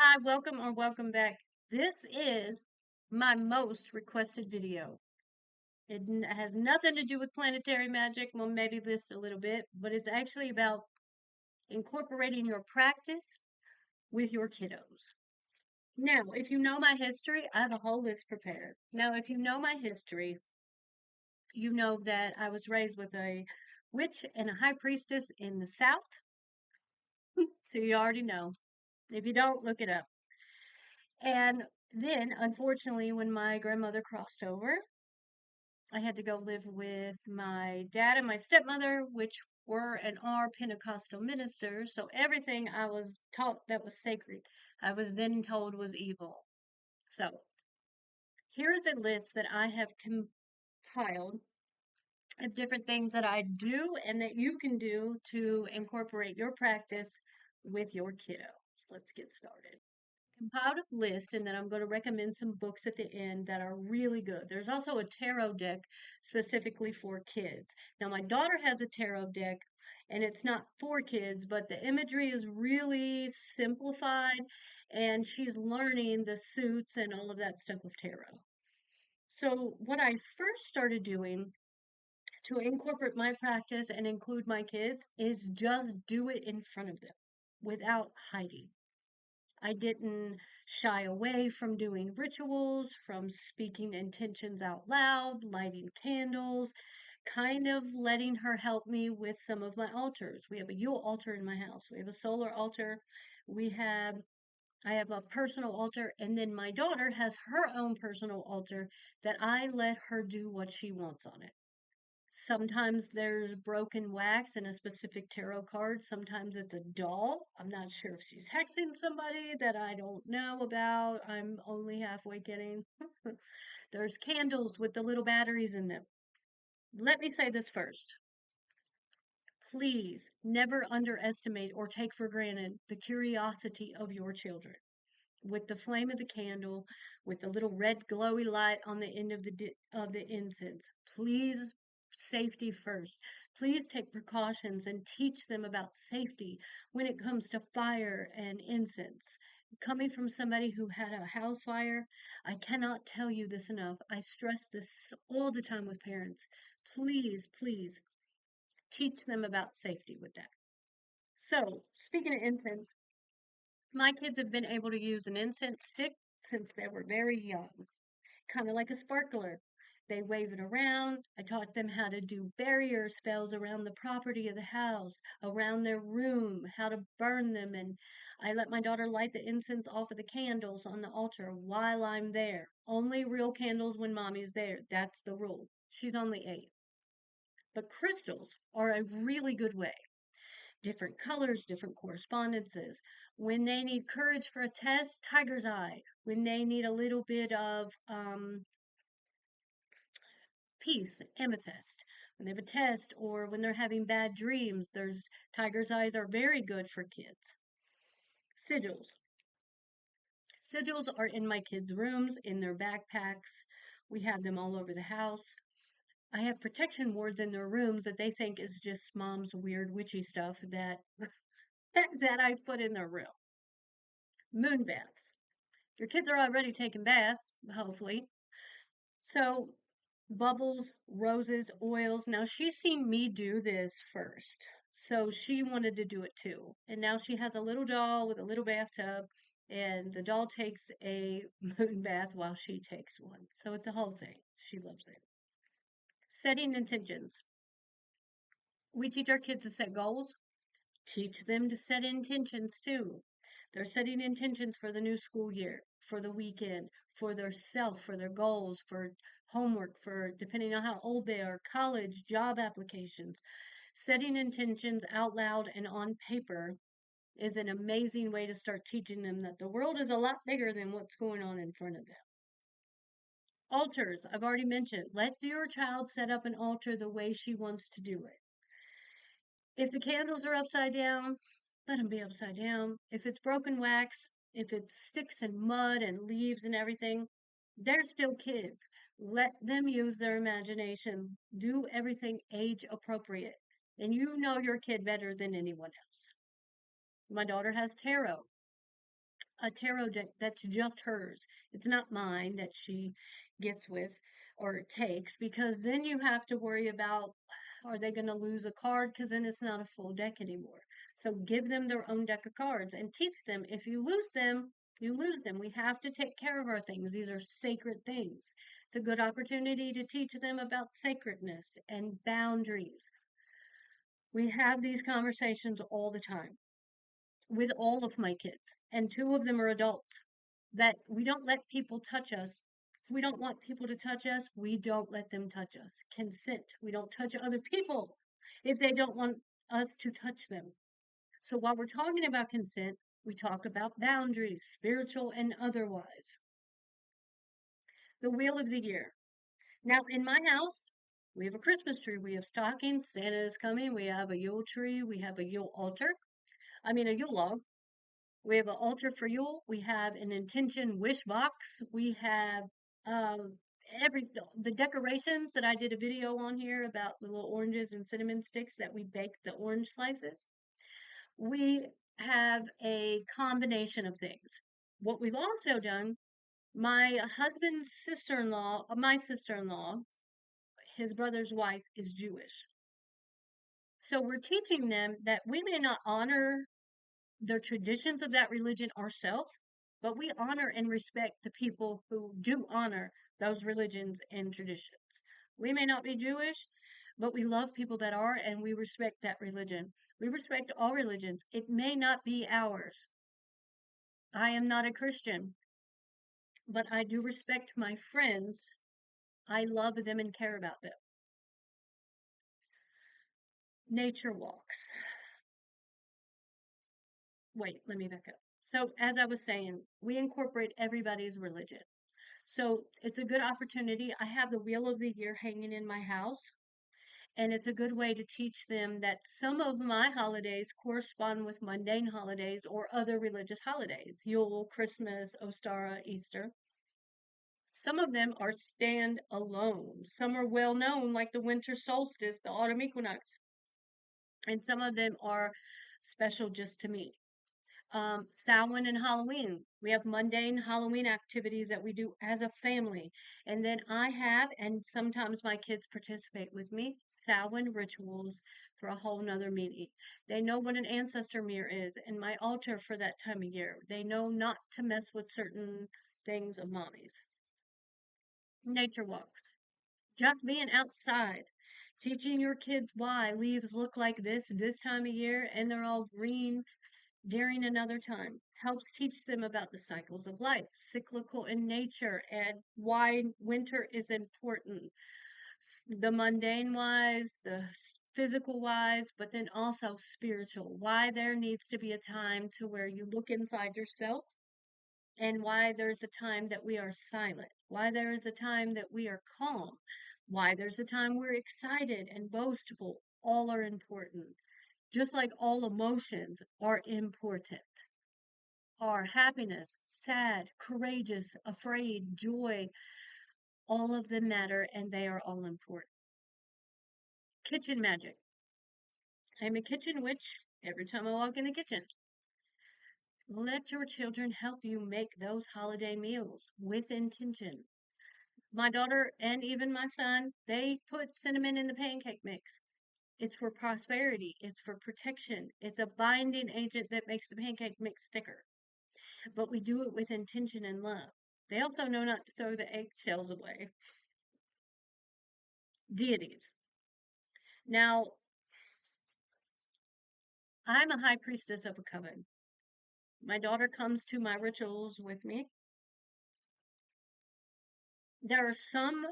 Hi, welcome or welcome back. This is my most requested video. It has nothing to do with planetary magic, well, maybe this a little bit, but it's actually about incorporating your practice with your kiddos. Now, if you know my history, I have a whole list prepared. Now, if you know my history, you know that I was raised with a witch and a high priestess in the South. So you already know. If you don't, look it up. And then, unfortunately, when my grandmother crossed over, I had to go live with my dad and my stepmother, which were and are Pentecostal ministers. So everything I was taught that was sacred, I was then told was evil. So here's a list that I have compiled of different things that I do and that you can do to incorporate your practice with your kiddo. So let's get started. Compiled a list, and then I'm going to recommend some books at the end that are really good. There's also a tarot deck specifically for kids. Now, my daughter has a tarot deck, and it's not for kids, but the imagery is really simplified, and she's learning the suits and all of that stuff of tarot. So, what I first started doing to incorporate my practice and include my kids is just do it in front of them without hiding. I didn't shy away from doing rituals, from speaking intentions out loud, lighting candles, kind of letting her help me with some of my altars. We have a Yule altar in my house. We have a solar altar. We have I have a personal altar, and then my daughter has her own personal altar that I let her do what she wants on it. Sometimes there's broken wax in a specific tarot card. Sometimes it's a doll. I'm not sure if she's hexing somebody that I don't know about. I'm only halfway getting. There's candles with the little batteries in them. Let me say this first. Please never underestimate or take for granted the curiosity of your children. With the flame of the candle, with the little red glowy light on the end of the incense. Please, safety first. Please take precautions and teach them about safety when it comes to fire and incense. Coming from somebody who had a house fire, I cannot tell you this enough. I stress this all the time with parents. Please, please teach them about safety with that. So, speaking of incense, my kids have been able to use an incense stick since they were very young, kind of like a sparkler. They wave it around. I taught them how to do barrier spells around the property of the house, around their room, how to burn them. And I let my daughter light the incense off of the candles on the altar while I'm there. Only real candles when mommy's there. That's the rule. She's only 8. But crystals are a really good way, different colors, different correspondences. When they need courage for a test, tiger's eye. When they need a little bit of peace, amethyst. When they have a test or when they're having bad dreams, there's tiger's eyes are very good for kids. Sigils. Sigils are in my kids' rooms, in their backpacks. We have them all over the house. I have protection wards in their rooms that they think is just mom's weird witchy stuff that that I put in their room. Moon baths. Your kids are already taking baths, hopefully. So, bubbles, roses, oils. Now, she's seen me do this first. So, she wanted to do it too. And now she has a little doll with a little bathtub, and the doll takes a moon bath while she takes one. So, it's a whole thing. She loves it. Setting intentions. We teach our kids to set goals, teach them to set intentions too. They're setting intentions for the new school year, for the weekend, for their self, for their goals, for homework, for depending on how old they are, college, job applications. Setting intentions out loud and on paper is an amazing way to start teaching them that the world is a lot bigger than what's going on in front of them. Altars, I've already mentioned. Let your child set up an altar the way she wants to do it. If the candles are upside down, let them be upside down. If it's broken wax, if it's sticks and mud and leaves and everything, they're still kids. Let them use their imagination. Do everything age appropriate. And you know your kid better than anyone else. My daughter has tarot. a tarot deck that's just hers. It's not mine that she gets with or takes, because then you have to worry about, are they going to lose a card? Because then it's not a full deck anymore. So give them their own deck of cards and teach them. If you lose them, you lose them. We have to take care of our things. These are sacred things. It's a good opportunity to teach them about sacredness and boundaries. We have these conversations all the time with all of my kids, and two of them are adults, that we don't let people touch us. If we don't want people to touch us, we don't let them touch us. Consent. We don't touch other people if they don't want us to touch them. So while we're talking about consent, we talk about boundaries, spiritual and otherwise. The wheel of the year. Now, in my house, we have a Christmas tree. We have stockings. Santa is coming. We have a Yule tree. We have a Yule altar. I mean, a Yule log. We have an altar for Yule. We have an intention wish box. We have um, the decorations that I did a video on here about the little oranges and cinnamon sticks that we bake the orange slices. We have a combination of things. What we've also done, my husband's sister-in-law, my sister-in-law, his brother's wife is Jewish. So we're teaching them that we may not honor the traditions of that religion ourselves, but we honor and respect the people who do honor those religions and traditions. We may not be Jewish, but we love people that are, and we respect that religion. We respect all religions. It may not be ours. I am not a Christian, but I do respect my friends. I love them and care about them. Nature walks. Wait, let me back up. So, as I was saying, we incorporate everybody's religion. So, it's a good opportunity. I have the Wheel of the Year hanging in my house, and it's a good way to teach them that some of my holidays correspond with mundane holidays or other religious holidays, Yule, Christmas, Ostara, Easter. Some of them are stand alone. Some are well known, like the winter solstice, the autumn equinox, and some of them are special just to me. Samhain and Halloween. We have mundane Halloween activities that we do as a family. And then I have, and sometimes my kids participate with me, Samhain rituals for a whole nother meaning. They know what an ancestor mirror is and my altar for that time of year. They know not to mess with certain things of mommy's. Nature walks. Just being outside. Teaching your kids why leaves look like this time of year and they're all green during another time. Helps teach them about the cycles of life, cyclical in nature, and why winter is important. The mundane wise, the physical wise, but then also spiritual. Why there needs to be a time to where you look inside yourself, and why there's a time that we are silent. Why there is a time that we are calm. Why there's a time we're excited and boastful. All are important. Just like all emotions are important. Are happiness, sad, courageous, afraid, joy, all of them matter and they are all important. Kitchen magic. I'm a kitchen witch every time I walk in the kitchen. Let your children help you make those holiday meals with intention. My daughter and even my son, they put cinnamon in the pancake mix. It's for prosperity. It's for protection. It's a binding agent that makes the pancake mix thicker. But we do it with intention and love. They also know not to throw the eggshells away. Deities. Now, I'm a high priestess of a coven. My daughter comes to my rituals with me. There are some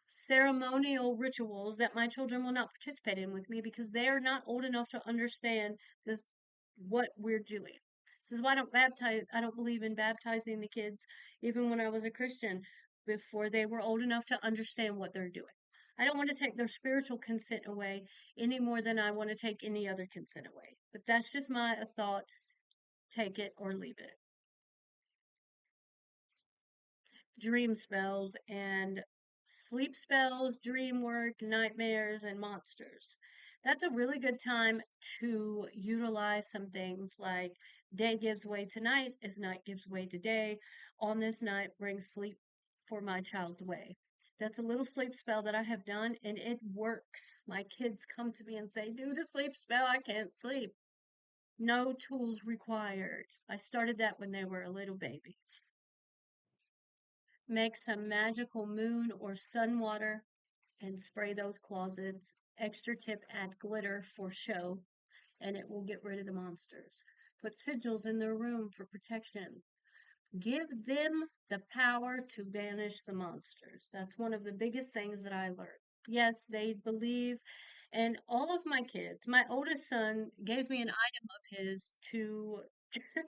ceremonial rituals that my children will not participate in with me because they are not old enough to understand this, what we're doing. This is why I don't believe in baptizing the kids, even when I was a Christian, before they were old enough to understand what they're doing. I don't want to take their spiritual consent away any more than I want to take any other consent away. But that's just my thought. Take it or leave it. Dream spells and sleep spells, dream work, nightmares, and monsters. That's a really good time to utilize some things like Day gives way to night as night gives way to day. On this night brings sleep for my child's way. That's a little sleep spell that I have done, and it works. My kids come to me and say, do the sleep spell. I can't sleep. No tools required. I started that when they were a little baby. Make some magical moon or sun water and spray those closets. Extra tip, add glitter for show, and it will get rid of the monsters. Put sigils in their room for protection. Give them the power to banish the monsters. That's one of the biggest things that I learned. Yes, they believe, and all of my kids, my oldest son gave me an item of his to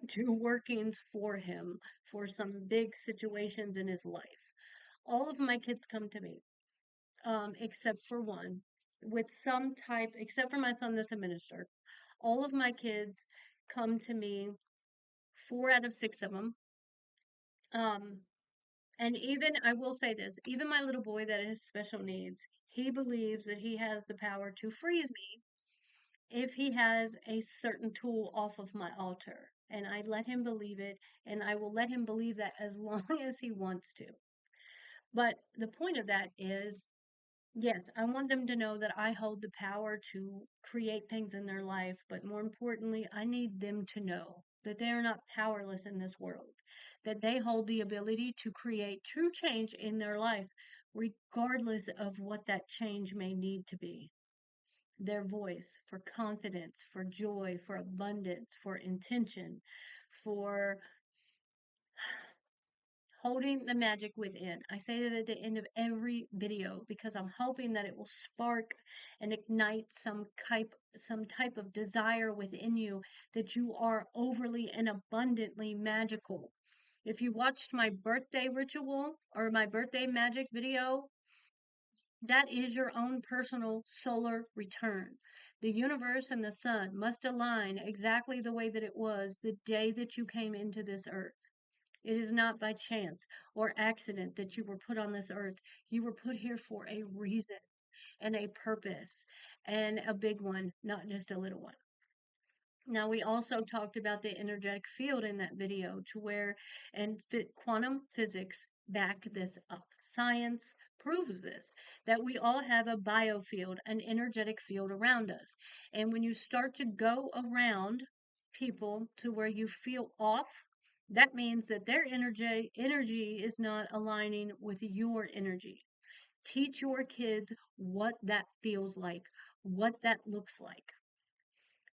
do workings for him for some big situations in his life. All of my kids come to me, except for one, with some type, except for my son that's a minister. All of my kids come to me, 4 out of 6 of them. Um, and even, I will say this, even my little boy that has special needs, he believes that he has the power to freeze me if he has a certain tool off of my altar. And I let him believe it, and I will let him believe that as long as he wants to. But the point of that is, yes, I want them to know that I hold the power to create things in their life, but more importantly, I need them to know that they are not powerless in this world, that they hold the ability to create true change in their life, regardless of what that change may need to be. Their voice for confidence, for joy, for abundance, for intention, for holding the magic within. I say that at the end of every video because I'm hoping that it will spark and ignite some type of desire within you that you are overly and abundantly magical. If you watched my birthday ritual or my birthday magic video, that is your own personal solar return. The universe and the sun must align exactly the way that it was the day that you came into this earth. It is not by chance or accident that you were put on this earth. You were put here for a reason and a purpose, and a big one, not just a little one. Now, we also talked about the energetic field in that video to where, and quantum physics back this up. Science proves this, that we all have a biofield, an energetic field around us. And when you start to go around people to where you feel off, that means that their energy is not aligning with your energy. Teach your kids what that feels like, what that looks like.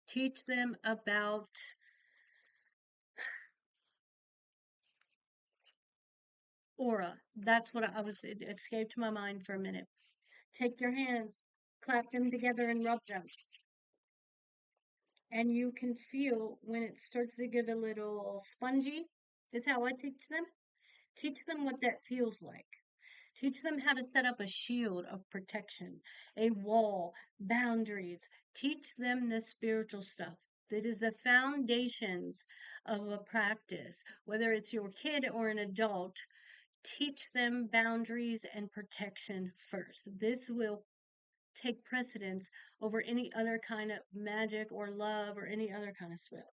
Teach them about aura. That's what it escaped my mind for a minute. Take your hands, clap them together and rub them. And you can feel when it starts to get a little spongy, is how I teach them. Teach them what that feels like. Teach them how to set up a shield of protection, a wall, boundaries. Teach them the spiritual stuff. That is the foundations of a practice, whether it's your kid or an adult. Teach them boundaries and protection first. This will take precedence over any other kind of magic or love or any other kind of spell.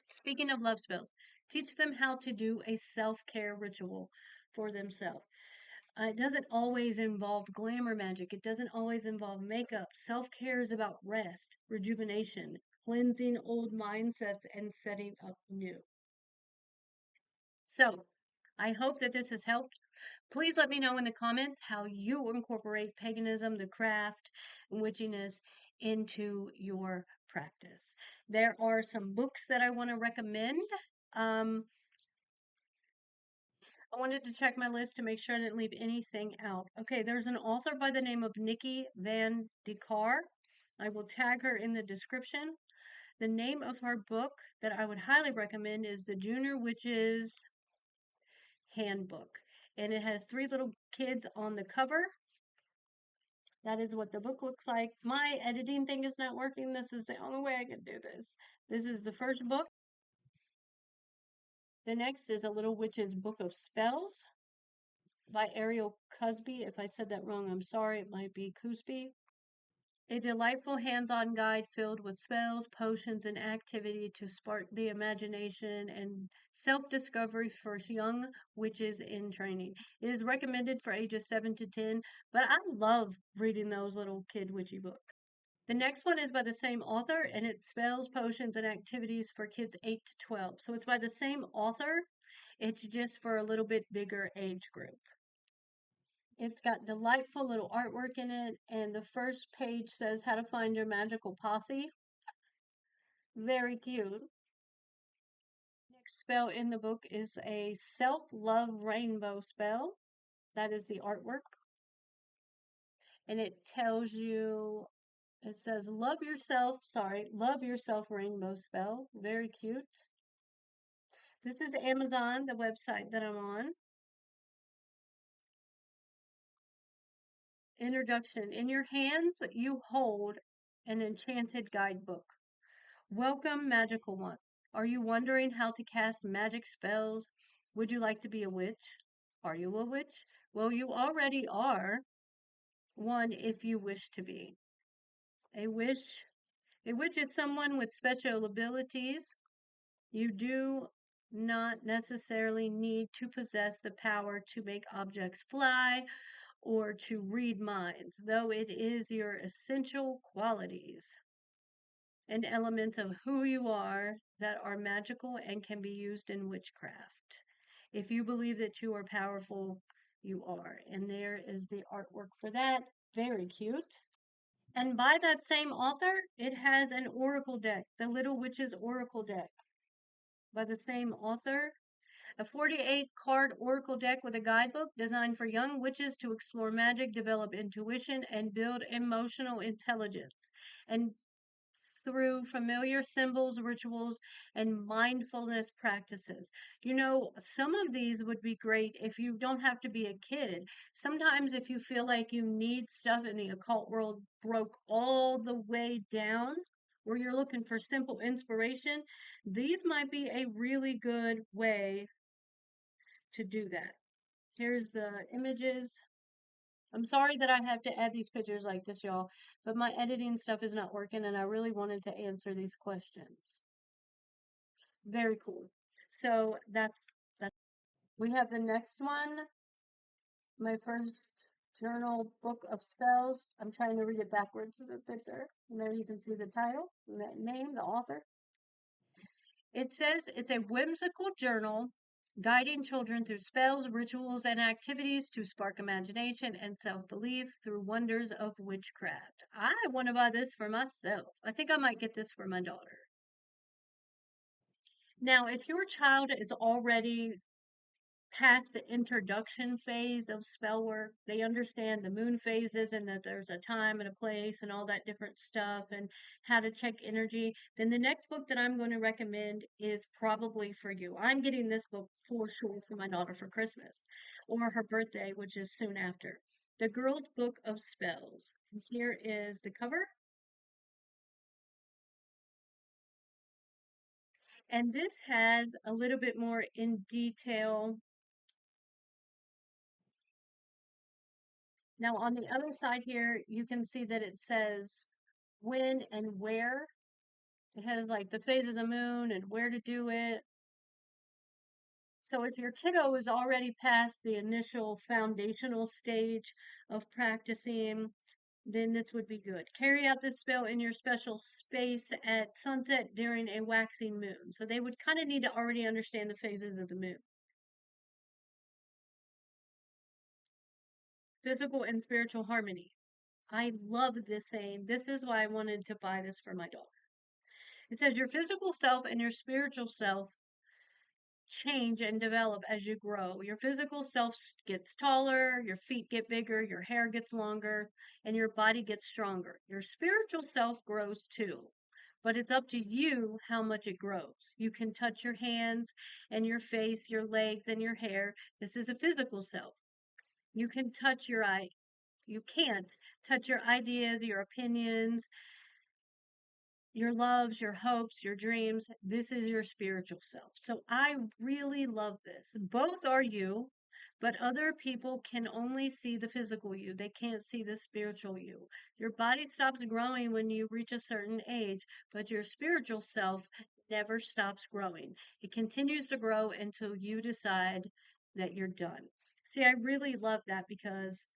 Speaking of love spells, teach them how to do a self-care ritual for themselves. It doesn't always involve glamour magic. It doesn't always involve makeup. Self-care is about rest, rejuvenation, cleansing old mindsets, and setting up new. So, I hope that this has helped. Please let me know in the comments how you incorporate paganism, the craft, and witchiness into your practice. There are some books that I want to recommend. Um, I wanted to check my list to make sure I didn't leave anything out. Okay, there's an author by the name of Nikki Van de Car. I will tag her in the description. The name of her book that I would highly recommend is The Junior Witch's Handbook. And it has 3 little kids on the cover. That is what the book looks like. My editing thing is not working. This is the only way I can do this. This is the first book. The next is A Little Witch's Book of Spells by Ariel Cusby. If I said that wrong, I'm sorry. It might be Cusby. A delightful hands-on guide filled with spells, potions, and activity to spark the imagination and self-discovery for young witches in training. It is recommended for ages 7 to 10, but I love reading those little kid witchy books. The next one is by the same author, and it's spells, potions, and activities for kids 8 to 12. So it's by the same author, it's just for a little bit bigger age group. It's got delightful little artwork in it, and the first page says how to find your magical posse. Very cute. Next spell in the book is a self-love rainbow spell. That is the artwork. And it tells you, it says love yourself rainbow spell. Very cute. This is Amazon, the website that I'm on. Introduction. In your hands, you hold an enchanted guidebook. Welcome, magical one. Are you wondering how to cast magic spells? Would you like to be a witch? Are you a witch? Well, you already are one if you wish to be. A witch is someone with special abilities. You do not necessarily need to possess the power to make objects fly or to read minds, though it is your essential qualities and elements of who you are that are magical and can be used in witchcraft. If you believe that you are powerful, you are. And there is the artwork for that. Very cute. And by that same author, it has an oracle deck, the Little Witch's Oracle deck. By the same author, a 48 card oracle deck with a guidebook designed for young witches to explore magic, develop intuition, and build emotional intelligence. And through familiar symbols, rituals, and mindfulness practices. You know, some of these would be great if you don't have to be a kid. Sometimes, if you feel like you need stuff in the occult world broke all the way down, where you're looking for simple inspiration, these might be a really good way to do that. Here's the images. I'm sorry that I have to add these pictures like this, y'all, but my editing stuff is not working and I really wanted to answer these questions. Very cool. So that's we have the next one, my first journal book of spells. I'm trying to read it backwards to the picture. And there you can see the title, and that name, the author. It says it's a whimsical journal guiding children through spells, rituals, and activities to spark imagination and self-belief through wonders of witchcraft. I want to buy this for myself. I think I might get this for my daughter. Now, if your child is already past the introduction phase of spell work, they understand the moon phases and that there's a time and a place and all that different stuff and how to check energy, then the next book that I'm going to recommend is probably for you. I'm getting this book for sure for my daughter for Christmas or her birthday, which is soon after. The Girl's Book of Spells. Here is the cover. And this has a little bit more in detail. Now, on the other side here, you can see that it says when and where. It has like the phase of the moon and where to do it. So if your kiddo is already past the initial foundational stage of practicing, then this would be good. Carry out this spell in your special space at sunset during a waxing moon. So they would kind of need to already understand the phases of the moon. Physical and spiritual harmony. I love this saying. This is why I wanted to buy this for my daughter. It says your physical self and your spiritual self change and develop as you grow. Your physical self gets taller, your feet get bigger, your hair gets longer, and your body gets stronger. Your spiritual self grows too, but it's up to you how much it grows. You can touch your hands and your face, your legs, and your hair. This is a physical self. You can touch your eye. You can't touch your ideas, your opinions, your loves, your hopes, your dreams. This is your spiritual self. So I really love this. Both are you. But other people can only see the physical you. They can't see the spiritual you. Your body stops growing when you reach a certain age, but your spiritual self never stops growing. It continues to grow until you decide that you're done. See, I really love that because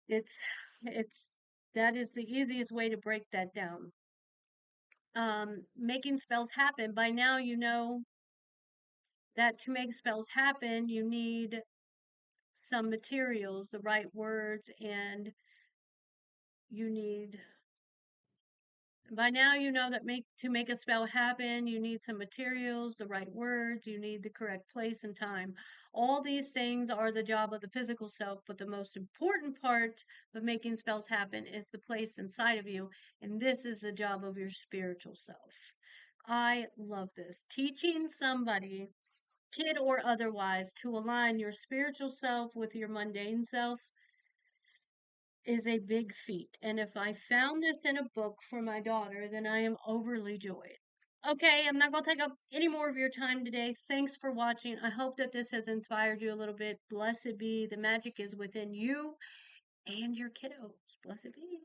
it's it's that is the easiest way to break that down. Making spells happen. By now you know that to make spells happen, you need some materials, the right words, and you need by now you know that make to make a spell happen, you need some materials, the right words, you need the correct place and time. All these things are the job of the physical self, but the most important part of making spells happen is the place inside of you, and this is the job of your spiritual self. I love this. Teaching somebody, kid or otherwise, to align your spiritual self with your mundane self is a big feat. And if I found this in a book for my daughter, then I am overly joyed. Okay, I'm not going to take up any more of your time today. Thanks for watching. I hope that this has inspired you a little bit. Blessed be. The magic is within you and your kiddos. Blessed be.